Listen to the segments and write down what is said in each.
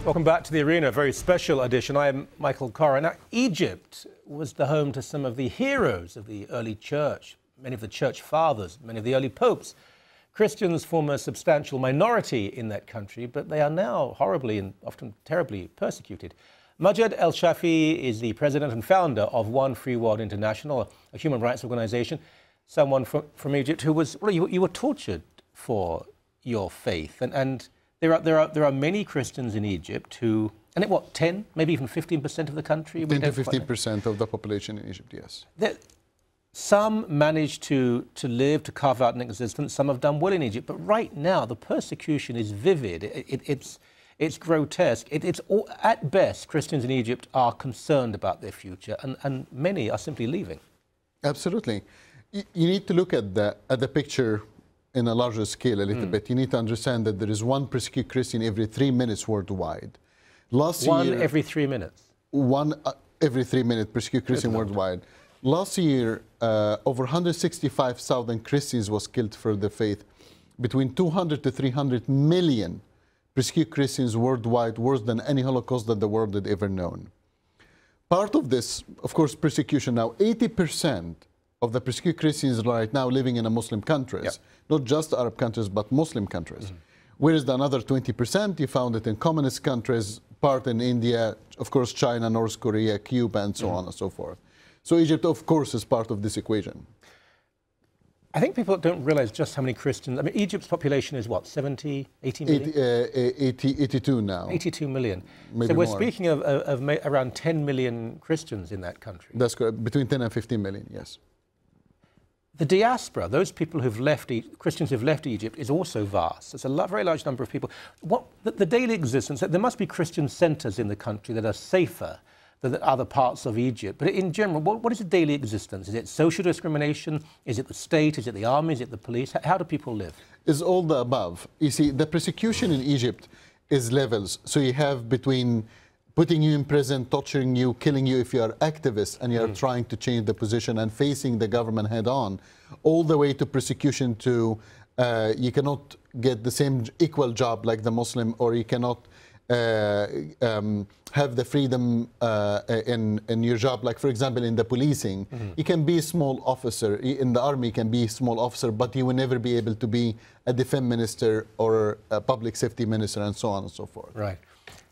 Welcome back to The Arena, a very special edition. I am Michael Corra. Now, Egypt was the home to some of the heroes of the early church, many of the church fathers, many of the early popes. Christians form a substantial minority in that country, but they are now horribly and often terribly persecuted. Majed El-Shafi is the president and founder of One Free World International, a human rights organization, someone from Egypt who was, well, you were tortured for your faith. And there are many Christians in Egypt who, and what, 10, maybe even 15% of the country? 10 to 15% of the population in Egypt, yes. Some managed to live, to carve out an existence. Some have done well in Egypt. But right now, the persecution is vivid. It's grotesque. It's all, at best, Christians in Egypt are concerned about their future, and many are simply leaving. Absolutely. You need to look at the picture in a larger scale a little bit. You need to understand that there is one persecuted Christian every 3 minutes worldwide. One every 3 minutes? One every 3 minutes persecuted Christian worldwide. Last year, over 165,000 Christians was killed for their faith. Between 200 to 300 million persecuted Christians worldwide, worse than any Holocaust that the world had ever known. Part of this, of course, persecution now, 80% of the persecuted Christians right now living in Muslim countries, yep. Not just Arab countries, but Muslim countries. Whereas the another 20%, you found it in communist countries, part in India, of course, China, North Korea, Cuba, and so on and so forth. So Egypt, of course, is part of this equation. I think people don't realize just how many Christians. I mean, Egypt's population is what, 70, 80 million? 82 now. 82 million. Maybe so we're more. speaking of around 10 million Christians in that country. That's correct. Between 10 and 15 million, yes. The diaspora, those people who've left, Christians who've left Egypt, is also vast. It's a very large number of people. The daily existence, there must be Christian centers in the country that are safer than other parts of Egypt. But in general, what is the daily existence? Is it social discrimination? Is it the state? Is it the army? Is it the police? How do people live? It's all the above. You see, the persecution in Egypt is levels. So you have between putting you in prison, torturing you, killing you if you are activists and you are trying to change the position and facing the government head on, all the way to persecution to you cannot get the same equal job like the Muslim, or you cannot have the freedom in your job. Like, for example, in the policing, you can be a small officer. In the army, you can be a small officer, but you will never be able to be a defense minister or a public safety minister and so on and so forth. Right.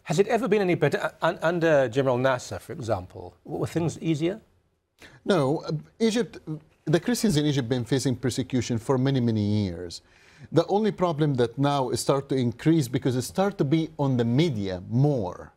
Has it ever been any better? Under General Nasser, for example, were things easier? No. Egypt, the Christians in Egypt have been facing persecution for many, many years. The only problem that now is start to increase because it starts to be on the media more.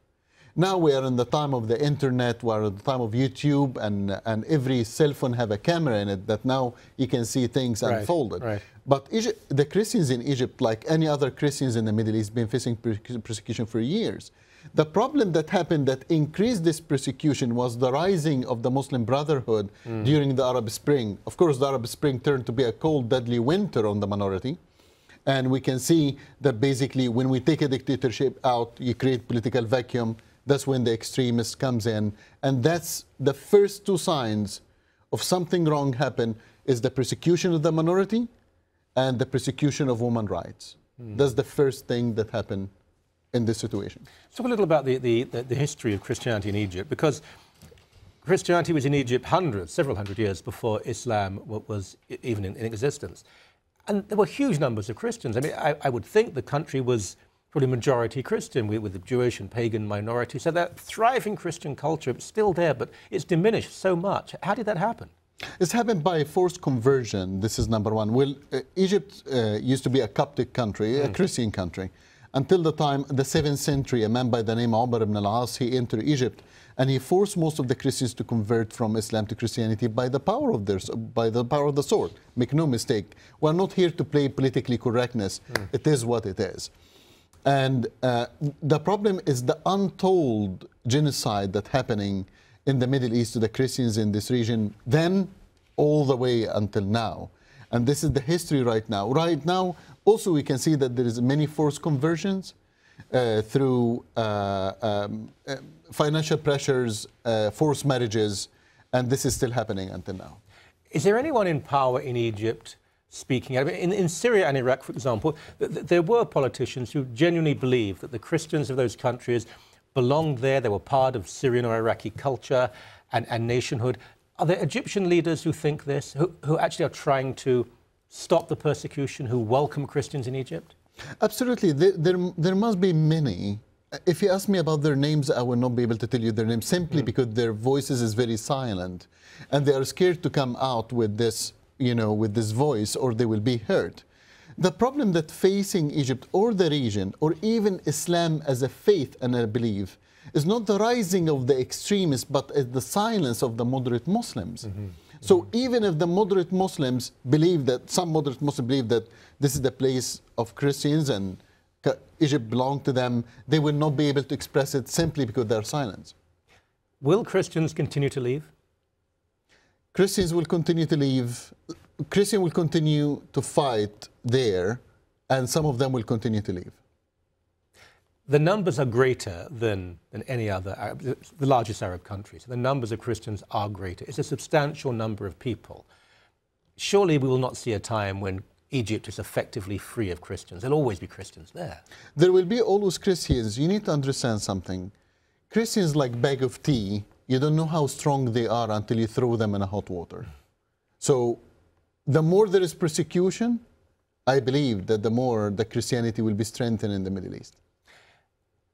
Now we are in the time of the internet, we are in the time of YouTube, and every cell phone have a camera in it that now you can see things unfolded. Right. But the Christians in Egypt, like any other Christians in the Middle East, been facing persecution for years. The problem that happened that increased this persecution was the rising of the Muslim Brotherhood during the Arab Spring. Of course, the Arab Spring turned to be a cold, deadly winter on the minority. And we can see that basically when we take a dictatorship out, you create political vacuum. That's when the extremist comes in. And that's the first two signs of something wrong happen is the persecution of the minority and the persecution of women's rights. That's the first thing that happened in this situation. Let's talk a little about the history of Christianity in Egypt, because Christianity was in Egypt several hundred years before Islam was even in existence. And there were huge numbers of Christians. I mean, I would think the country was probably majority Christian with the Jewish and pagan minority. So that thriving Christian culture is still there, but it's diminished so much. How did that happen? It's happened by forced conversion. This is number one. Well, Egypt used to be a Coptic country, a Christian country. Until the time, the 7th century, a man by the name of Umar ibn al-As, he entered Egypt and he forced most of the Christians to convert from Islam to Christianity by the power of the sword. Make no mistake. We're not here to play politically correctness. It is what it is. And the problem is the untold genocide that's happening in the Middle East to the Christians in this region, then all the way until now. And this is the history right now. Right now, also we can see that there is many forced conversions through financial pressures, forced marriages, and this is still happening until now. Is there anyone in power in Egypt speaking out. In Syria and Iraq, for example, there were politicians who genuinely believed that the Christians of those countries belonged there, they were part of Syrian or Iraqi culture and nationhood. Are there Egyptian leaders who think this, who actually are trying to stop the persecution, who welcome Christians in Egypt? Absolutely. There must be many. If you ask me about their names, I will not be able to tell you their names simply because their voices is very silent. And they are scared to come out with this, you know, with this voice, or they will be hurt. The problem that facing Egypt or the region, or even Islam as a faith and a belief, is not the rising of the extremists, but the silence of the moderate Muslims. So even if the moderate Muslims believe that, some moderate Muslims believe that this is the place of Christians and Egypt belongs to them, they will not be able to express it simply because they're silent. Will Christians continue to leave? Christians will continue to leave. Christians will continue to fight there, and some of them will continue to leave. The numbers are greater than any other Arab, the largest Arab countries. The numbers of Christians are greater. It's a substantial number of people. Surely we will not see a time when Egypt is effectively free of Christians. There'll always be Christians there. There will be always Christians. You need to understand something. Christians like bag of tea, you don't know how strong they are until you throw them in a hot water. So the more there is persecution, I believe that the more the Christianity will be strengthened in the Middle East.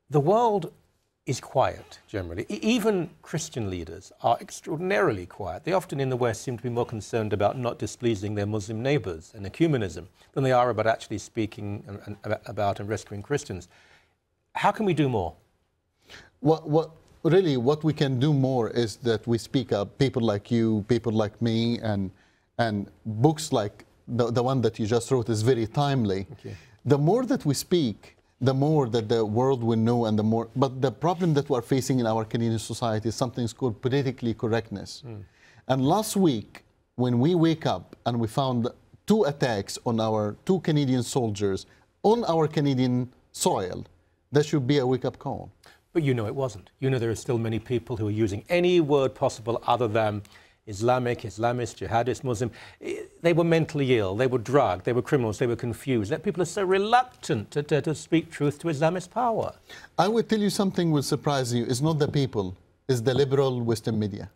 The world is quiet, generally. Even Christian leaders are extraordinarily quiet. They often in the West seem to be more concerned about not displeasing their Muslim neighbors and ecumenism than they are about actually speaking about and rescuing Christians. How can we do more? Really, what we can do more is that we speak up, people like you, people like me, and books like the one that you just wrote is very timely. Okay. The more that we speak, the more that the world will know, and the more. But the problem that we're facing in our Canadian society is something called politically correctness. And last week, when we wake up and we found 2 attacks on our 2 Canadian soldiers on our Canadian soil, that should be a wake-up call. But you know it wasn't. You know there are still many people who are using any word possible other than Islamic, Islamist, jihadist, Muslim. They were mentally ill, they were drugged, they were criminals, they were confused. That people are so reluctant to speak truth to Islamist power. I would tell you something will surprise you. It's not the people, it's the liberal Western media.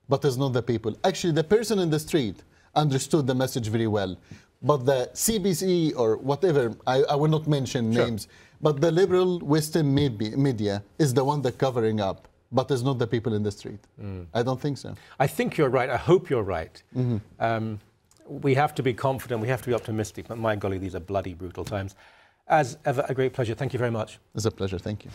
But it's not the people. Actually, the person in the street understood the message very well. But the CBC or whatever, I will not mention names, but the liberal Western media is the one that covering up. But it's not the people in the street. I don't think so. I think you're right. I hope you're right. We have to be confident. We have to be optimistic. But my golly, these are bloody, brutal times. As ever, a great pleasure. Thank you very much. It's a pleasure. Thank you.